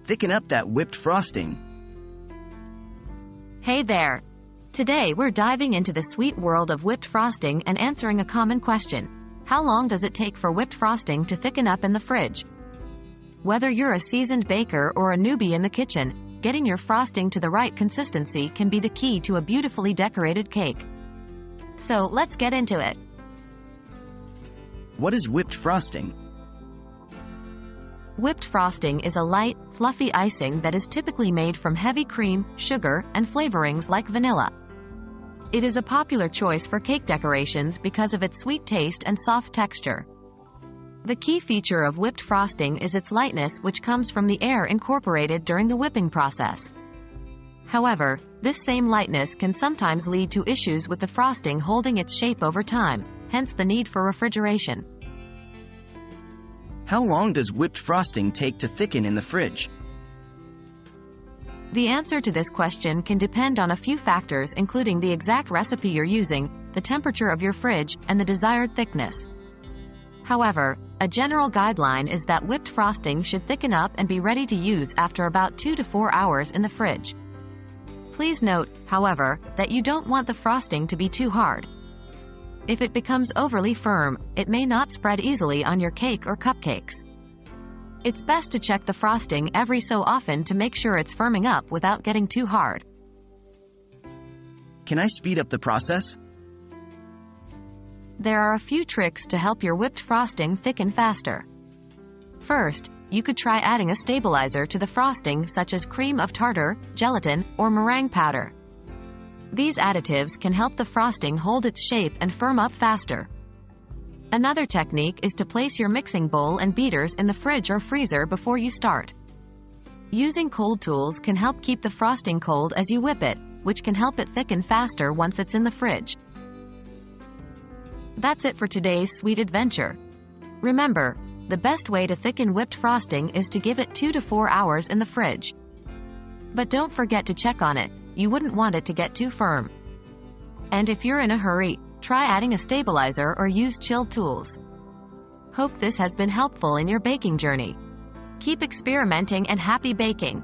Thicken up that whipped frosting. Hey there! Today we're diving into the sweet world of whipped frosting and answering a common question. How long does it take for whipped frosting to thicken up in the fridge? Whether you're a seasoned baker or a newbie in the kitchen, getting your frosting to the right consistency can be the key to a beautifully decorated cake. So let's get into it. What is whipped frosting? Whipped frosting is a light, fluffy icing that is typically made from heavy cream, sugar, and flavorings like vanilla. It is a popular choice for cake decorations because of its sweet taste and soft texture. The key feature of whipped frosting is its lightness, which comes from the air incorporated during the whipping process. However, this same lightness can sometimes lead to issues with the frosting holding its shape over time, hence the need for refrigeration. How long does whipped frosting take to thicken in the fridge? The answer to this question can depend on a few factors, including the exact recipe you're using, the temperature of your fridge, and the desired thickness. However, a general guideline is that whipped frosting should thicken up and be ready to use after about 2 to 4 hours in the fridge. Please note, however, that you don't want the frosting to be too hard. If it becomes overly firm, it may not spread easily on your cake or cupcakes. It's best to check the frosting every so often to make sure it's firming up without getting too hard. Can I speed up the process? There are a few tricks to help your whipped frosting thicken faster. First, you could try adding a stabilizer to the frosting, such as cream of tartar, gelatin, or meringue powder. These additives can help the frosting hold its shape and firm up faster. Another technique is to place your mixing bowl and beaters in the fridge or freezer before you start. Using cold tools can help keep the frosting cold as you whip it, which can help it thicken faster once it's in the fridge. That's it for today's sweet adventure. Remember, the best way to thicken whipped frosting is to give it 2 to 4 hours in the fridge. But don't forget to check on it. You wouldn't want it to get too firm. And if you're in a hurry, try adding a stabilizer or use chilled tools. Hope this has been helpful in your baking journey. Keep experimenting and happy baking!